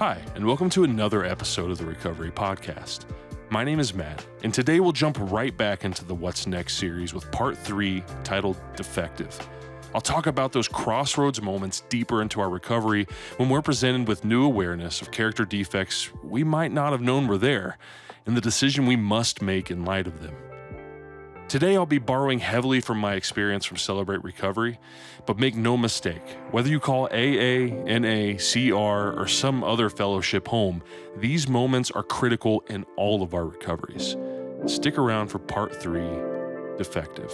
Hi, and welcome to another episode of the Recovery Podcast. My name is Matt, and today we'll jump right back into the What's Next series with part 3, titled Defective. I'll talk about those crossroads moments deeper into our recovery when we're presented with new awareness of character defects we might not have known were there, and the decision we must make in light of them. Today I'll be borrowing heavily from my experience from Celebrate Recovery, but make no mistake, whether you call AA, NA, CR, or some other fellowship home, these moments are critical in all of our recoveries. Stick around for part 3, Defective.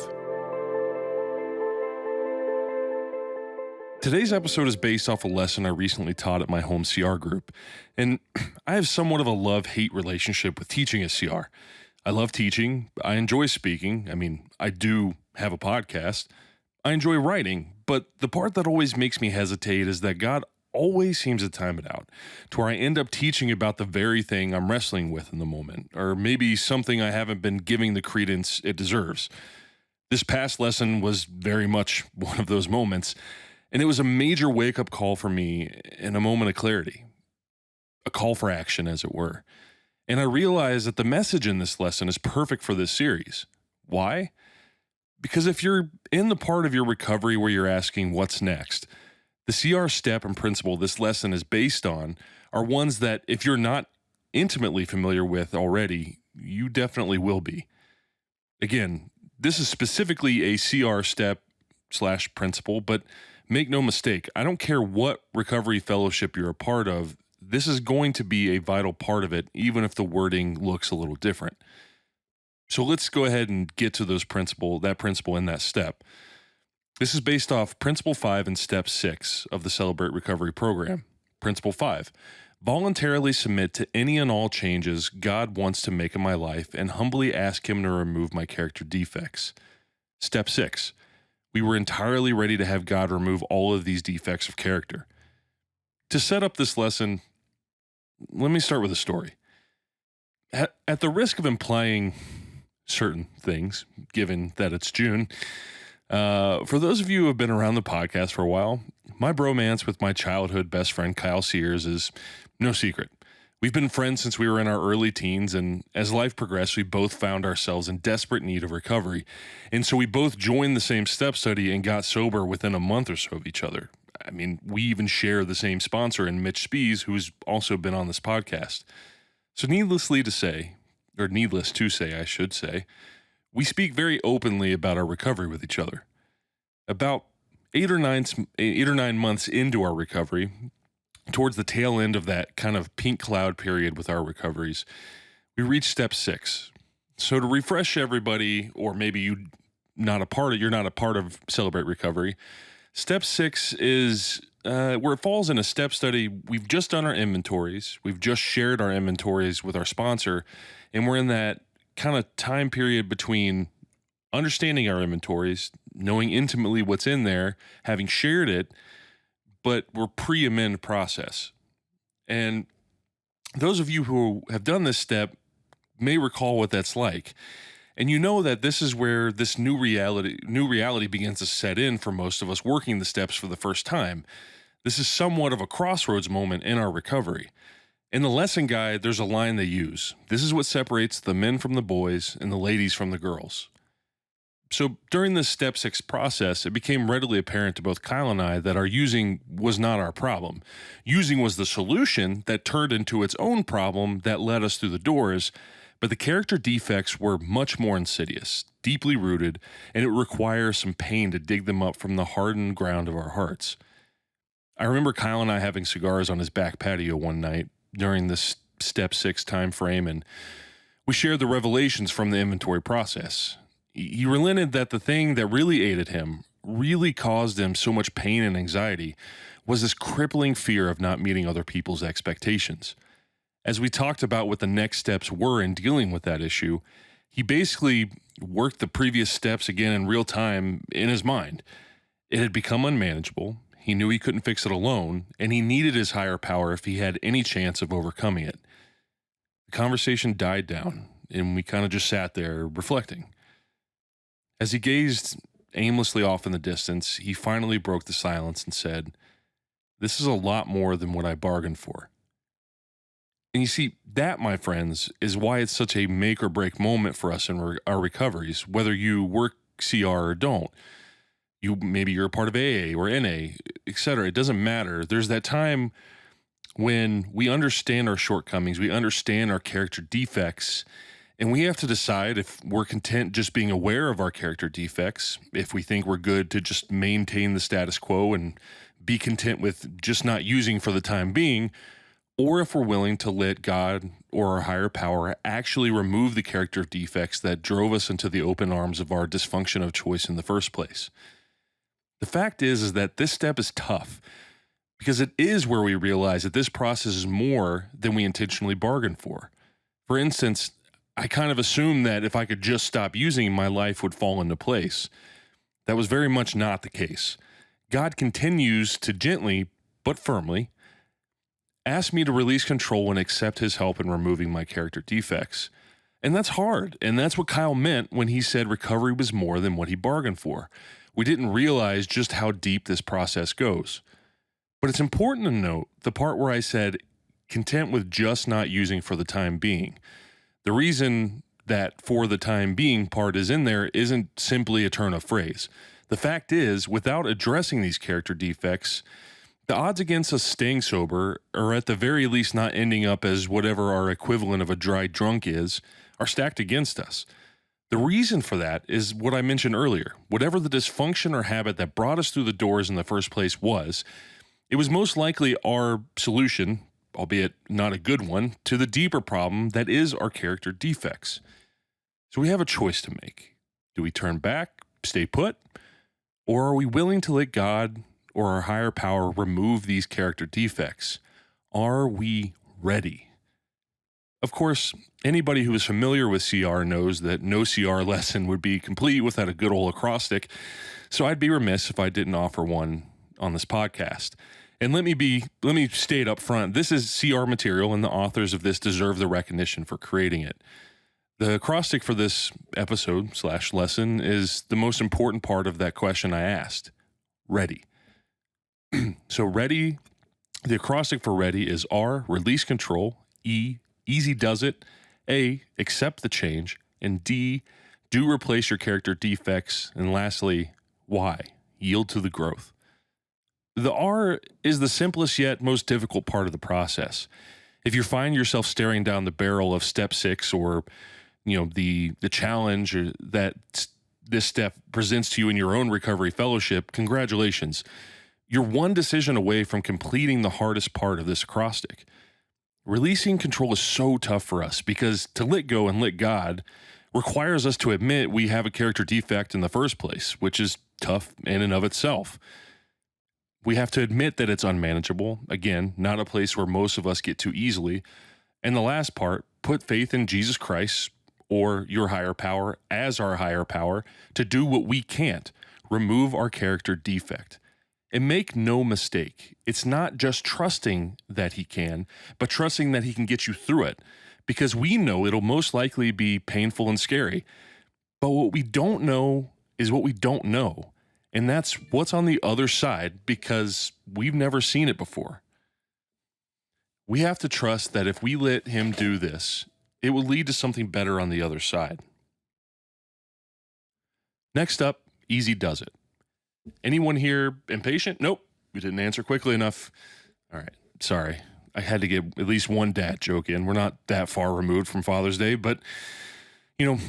Today's episode is based off a lesson I recently taught at my home CR group, and I have somewhat of a love-hate relationship with teaching a CR. I love teaching, I enjoy speaking, I do have a podcast, I enjoy writing, but the part that always makes me hesitate is that God always seems to time it out, to where I end up teaching about the very thing I'm wrestling with in the moment, or maybe something I haven't been giving the credence it deserves. This past lesson was very much one of those moments, and it was a major wake-up call for me and a moment of clarity, a call for action, as it were. And I realized that the message in this lesson is perfect for this series. Why? Because if you're in the part of your recovery where you're asking what's next, the CR step and principle this lesson is based on are ones that if you're not intimately familiar with already, you definitely will be. Again, this is specifically a CR step / principle, but make no mistake, I don't care what recovery fellowship you're a part of, this is going to be a vital part of it, even if the wording looks a little different. So let's go ahead and get to that principle and that step. This is based off Principle 5 and Step 6 of the Celebrate Recovery program. Principle 5, voluntarily submit to any and all changes God wants to make in my life and humbly ask Him to remove my character defects. Step 6, we were entirely ready to have God remove all of these defects of character. To set up this lesson, let me start with a story. At the risk of implying certain things, given that it's June, for those of you who have been around the podcast for a while, my bromance with my childhood best friend Kyle Sears is no secret. We've been friends since we were in our early teens, and as life progressed, we both found ourselves in desperate need of recovery. And so we both joined the same step study and got sober within a month or so of each other. We even share the same sponsor in Mitch Spees, who's also been on this podcast. So needless to say, I should say, we speak very openly about our recovery with each other. About 8 or 9 months into our recovery, towards the tail end of that kind of pink cloud period with our recoveries, we reached Step 6. So to refresh everybody, or maybe you're not a part of Celebrate Recovery, Step 6 is where it falls in a step study. We've just done our inventories. We've just shared our inventories with our sponsor, and we're in that kind of time period between understanding our inventories, knowing intimately what's in there, having shared it, but we're pre-amend process. And those of you who have done this step may recall what that's like. And you know that this is where this new reality begins to set in for most of us working the steps for the first time. This is somewhat of a crossroads moment in our recovery. In the lesson guide, there's a line they use. This is what separates the men from the boys and the ladies from the girls. So during this Step 6 process, it became readily apparent to both Kyle and I that our using was not our problem. Using was the solution that turned into its own problem that led us through the doors. But the character defects were much more insidious, deeply rooted, and it requires some pain to dig them up from the hardened ground of our hearts. I remember Kyle and I having cigars on his back patio one night during this Step 6 time frame, and we shared the revelations from the inventory process. He relented that the thing that really aided him, really caused him so much pain and anxiety, was this crippling fear of not meeting other people's expectations. As we talked about what the next steps were in dealing with that issue, he basically worked the previous steps again in real time in his mind. It had become unmanageable, he knew he couldn't fix it alone, and he needed his higher power if he had any chance of overcoming it. The conversation died down, and we kind of just sat there reflecting. As he gazed aimlessly off in the distance, he finally broke the silence and said, "This is a lot more than what I bargained for. And you see, that, my friends, is why it's such a make or break moment for us in our recoveries, whether you work CR or don't. Maybe you're a part of AA or NA, etc. It doesn't matter. There's that time when we understand our shortcomings, we understand our character defects, and we have to decide if we're content just being aware of our character defects, if we think we're good to just maintain the status quo and be content with just not using for the time being, or if we're willing to let God or our higher power actually remove the character defects that drove us into the open arms of our dysfunction of choice in the first place. The fact is that this step is tough because it is where we realize that this process is more than we intentionally bargained for. For instance, I kind of assumed that if I could just stop using, my life would fall into place. That was very much not the case. God continues to gently, but firmly, ask me to release control and accept his help in removing my character defects. And that's hard. And that's what Kyle meant when he said recovery was more than what he bargained for. We didn't realize just how deep this process goes. But it's important to note the part where I said content with just not using for the time being. The reason that for the time being part is in there isn't simply a turn of phrase. The fact is, without addressing these character defects, the odds against us staying sober, or at the very least not ending up as whatever our equivalent of a dry drunk is, are stacked against us. The reason for that is what I mentioned earlier. Whatever the dysfunction or habit that brought us through the doors in the first place was, it was most likely our solution, albeit not a good one, to the deeper problem that is our character defects. So we have a choice to make. Do we turn back, stay put, or are we willing to let God or our higher power remove these character defects? Are we ready? Of course, anybody who is familiar with CR knows that no CR lesson would be complete without a good old acrostic, so I'd be remiss if I didn't offer one on this podcast. And let me state up front, this is CR material, and the authors of this deserve the recognition for creating it. The acrostic for this episode/lesson is the most important part of that question I asked. Ready. So ready, the acrostic for ready is R, release control, E, easy does it, A, accept the change, and D, do replace your character defects, and lastly, Y, yield to the growth. The R is the simplest yet most difficult part of the process. If you find yourself staring down the barrel of step 6 or the challenge that this step presents to you in your own recovery fellowship, congratulations. You're one decision away from completing the hardest part of this acrostic. Releasing control is so tough for us because to let go and let God requires us to admit we have a character defect in the first place, which is tough in and of itself. We have to admit that it's unmanageable. Again, not a place where most of us get to easily. And the last part, put faith in Jesus Christ or your higher power as our higher power to do what we can't, remove our character defect. And make no mistake, it's not just trusting that he can, but trusting that he can get you through it, because we know it'll most likely be painful and scary. But what we don't know is what we don't know. And that's what's on the other side, because we've never seen it before. We have to trust that if we let him do this, it will lead to something better on the other side. Next up, easy does it. Anyone here impatient? Nope. We didn't answer quickly enough. All right. Sorry. I had to get at least one dad joke in. We're not that far removed from Father's Day, but,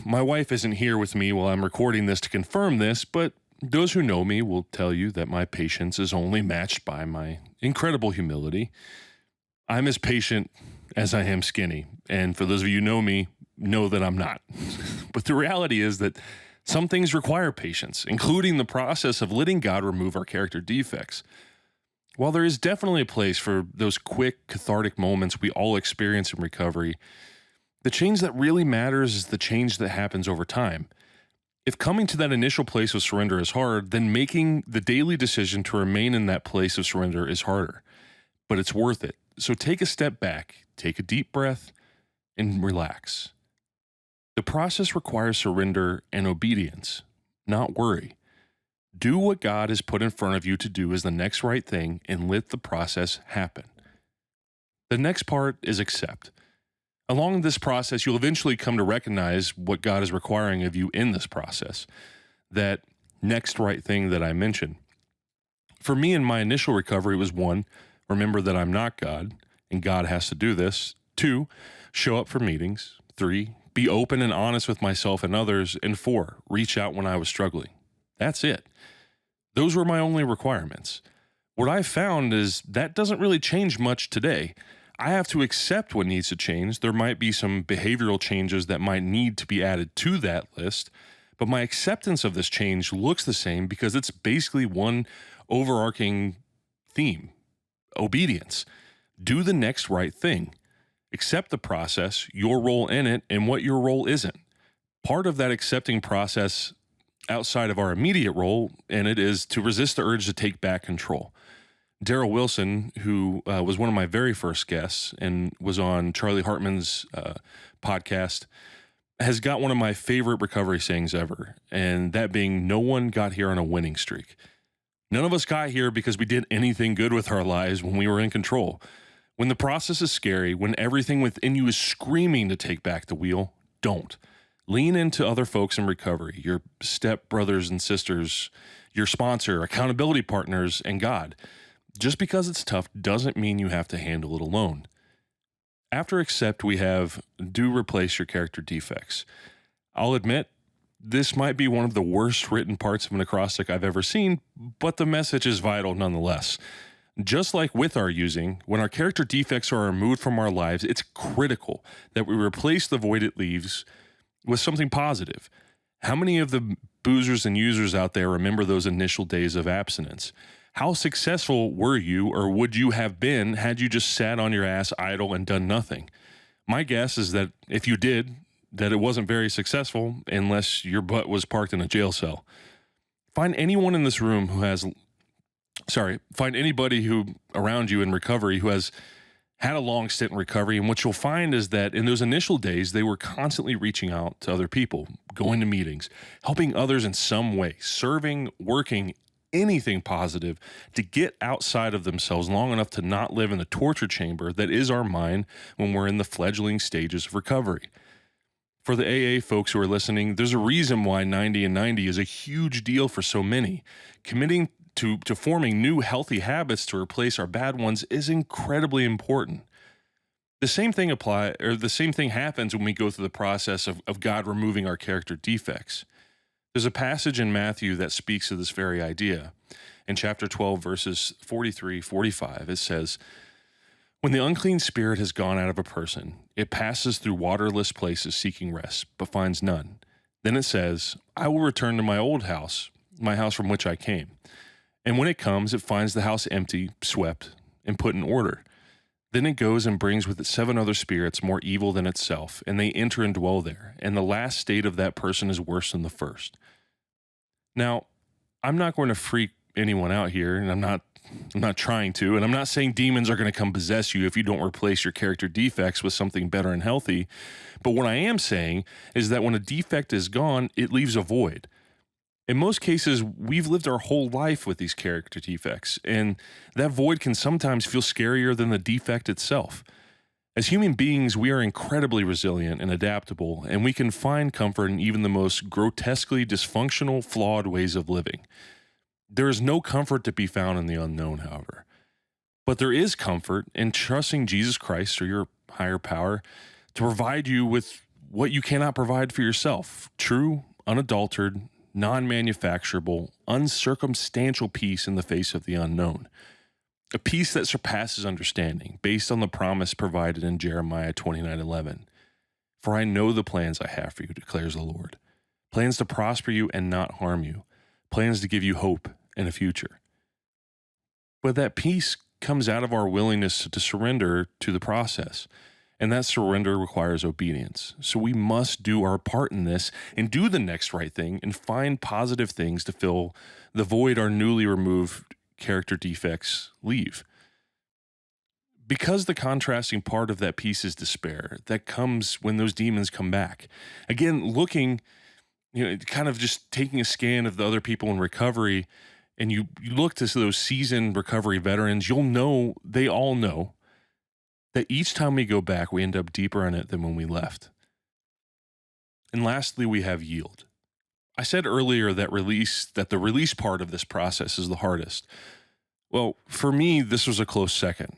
my wife isn't here with me while I'm recording this to confirm this, but those who know me will tell you that my patience is only matched by my incredible humility. I'm as patient as I am skinny, and for those of you who know me, know that I'm not. But the reality is that some things require patience, including the process of letting God remove our character defects. While there is definitely a place for those quick, cathartic moments we all experience in recovery, the change that really matters is the change that happens over time. If coming to that initial place of surrender is hard, then making the daily decision to remain in that place of surrender is harder. But it's worth it. So take a step back, take a deep breath, and relax. The process requires surrender and obedience, not worry. Do what God has put in front of you to do as the next right thing and let the process happen. The next part is accept. Along this process, you'll eventually come to recognize what God is requiring of you in this process. That next right thing that I mentioned. For me, in my initial recovery, was one, remember that I'm not God and God has to do this. Two, show up for meetings. Three, be open and honest with myself and others. And four, reach out when I was struggling. That's it. Those were my only requirements. What I found is that doesn't really change much today. I have to accept what needs to change. There might be some behavioral changes that might need to be added to that list, but my acceptance of this change looks the same because it's basically one overarching theme: obedience. Do the next right thing. Accept the process, your role in it, and what your role isn't. Part of that accepting process outside of our immediate role in it is to resist the urge to take back control. Daryl Wilson, who was one of my very first guests and was on Charlie Hartman's podcast, has got one of my favorite recovery sayings ever, and that being, no one got here on a winning streak. None of us got here because we did anything good with our lives when we were in control. When the process is scary, when everything within you is screaming to take back the wheel, don't. Lean into other folks in recovery, your step brothers and sisters, your sponsor, accountability partners, and God. Just because it's tough doesn't mean you have to handle it alone. After accept, we have do replace your character defects. I'll admit, this might be one of the worst written parts of an acrostic I've ever seen, but the message is vital nonetheless. Just like with our using, when our character defects are removed from our lives, it's critical that we replace the void it leaves with something positive. How many of the boozers and users out there remember those initial days of abstinence? How successful were you, or would you have been, had you just sat on your ass idle and done nothing? My guess is that if you did, that it wasn't very successful unless your butt was parked in a jail cell. Find anyone in this room who has, find anybody who around you in recovery who has had a long stint in recovery, and what you'll find is that in those initial days, they were constantly reaching out to other people, going to meetings, helping others in some way, serving, working, anything positive to get outside of themselves long enough to not live in the torture chamber that is our mind when we're in the fledgling stages of recovery. For the AA folks who are listening, there's a reason why 90 and 90 is a huge deal for so many. Committing to forming new healthy habits to replace our bad ones is incredibly important. The same thing happens when we go through the process of God removing our character defects. There's a passage in Matthew that speaks to this very idea. In chapter 12, verses 43-45, it says, "When the unclean spirit has gone out of a person, it passes through waterless places seeking rest, but finds none. Then it says, I will return to my old house, my house from which I came. And when it comes, it finds the house empty, swept, and put in order. Then it goes and brings with it 7 other spirits more evil than itself, and they enter and dwell there. And the last state of that person is worse than the first." Now, I'm not going to freak anyone out here, and I'm not trying to, and I'm not saying demons are going to come possess you if you don't replace your character defects with something better and healthy. But what I am saying is that when a defect is gone, it leaves a void. In most cases, we've lived our whole life with these character defects, and that void can sometimes feel scarier than the defect itself. As human beings, we are incredibly resilient and adaptable, and we can find comfort in even the most grotesquely dysfunctional, flawed ways of living. There is no comfort to be found in the unknown, however. But there is comfort in trusting Jesus Christ or your higher power to provide you with what you cannot provide for yourself: true, unadulterated, non-manufacturable, uncircumstantial peace in the face of the unknown. A peace that surpasses understanding, based on the promise provided in Jeremiah 29:11. "For I know the plans I have for you, declares the Lord. Plans to prosper you and not harm you. Plans to give you hope and a future." But that peace comes out of our willingness to surrender to the process. And that surrender requires obedience. So we must do our part in this and do the next right thing and find positive things to fill the void our newly removed character defects leave. Because the contrasting part of that peace is despair that comes when those demons come back. Again, looking, kind of just taking a scan of the other people in recovery, and you look to those seasoned recovery veterans, you'll know, they all know that each time we go back, we end up deeper in it than when we left. And lastly, we have yield. I said earlier that the release part of this process is the hardest. Well, for me, this was a close second.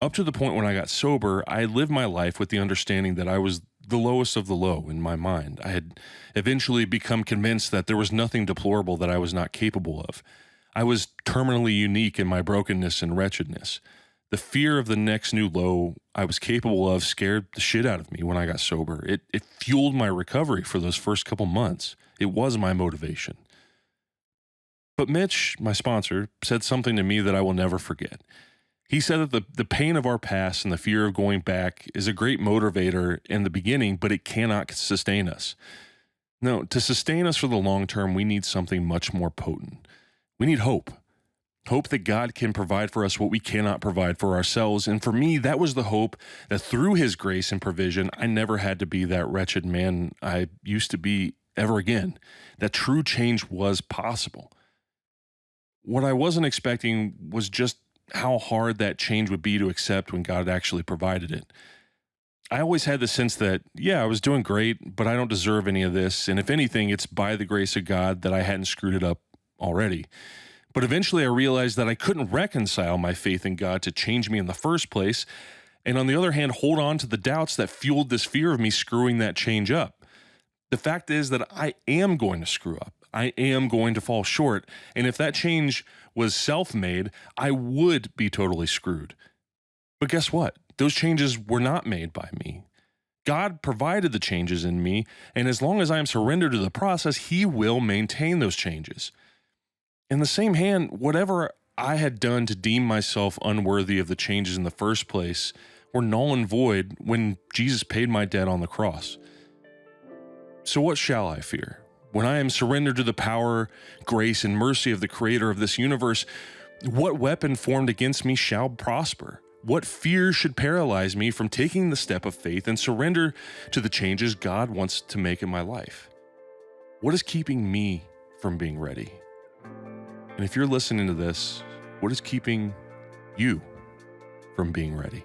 Up to the point when I got sober, I lived my life with the understanding that I was the lowest of the low in my mind. I had eventually become convinced that there was nothing deplorable that I was not capable of. I was terminally unique in my brokenness and wretchedness. The fear of the next new low I was capable of scared the shit out of me when I got sober. It fueled my recovery for those first couple months. It was my motivation. But Mitch, my sponsor, said something to me that I will never forget. He said that the pain of our past and the fear of going back is a great motivator in the beginning, but it cannot sustain us. No, to sustain us for the long term, we need something much more potent. We need hope. Hope that God can provide for us what we cannot provide for ourselves. And for me, that was the hope that through his grace and provision, I never had to be that wretched man I used to be ever again. That true change was possible. What I wasn't expecting was just how hard that change would be to accept when God actually provided it. I always had the sense that, yeah, I was doing great, but I don't deserve any of this. And if anything, it's by the grace of God that I hadn't screwed it up already. But eventually I realized that I couldn't reconcile my faith in God to change me in the first place. And on the other hand, hold on to the doubts that fueled this fear of me screwing that change up. The fact is that I am going to screw up. I am going to fall short. And if that change was self-made, I would be totally screwed. But guess what? Those changes were not made by me. God provided the changes in me, and as long as I am surrendered to the process, he will maintain those changes. In the same hand, whatever I had done to deem myself unworthy of the changes in the first place were null and void when Jesus paid my debt on the cross. So what shall I fear? When I am surrendered to the power, grace, and mercy of the creator of this universe, what weapon formed against me shall prosper? What fear should paralyze me from taking the step of faith and surrender to the changes God wants to make in my life? What is keeping me from being ready? And if you're listening to this, what is keeping you from being ready?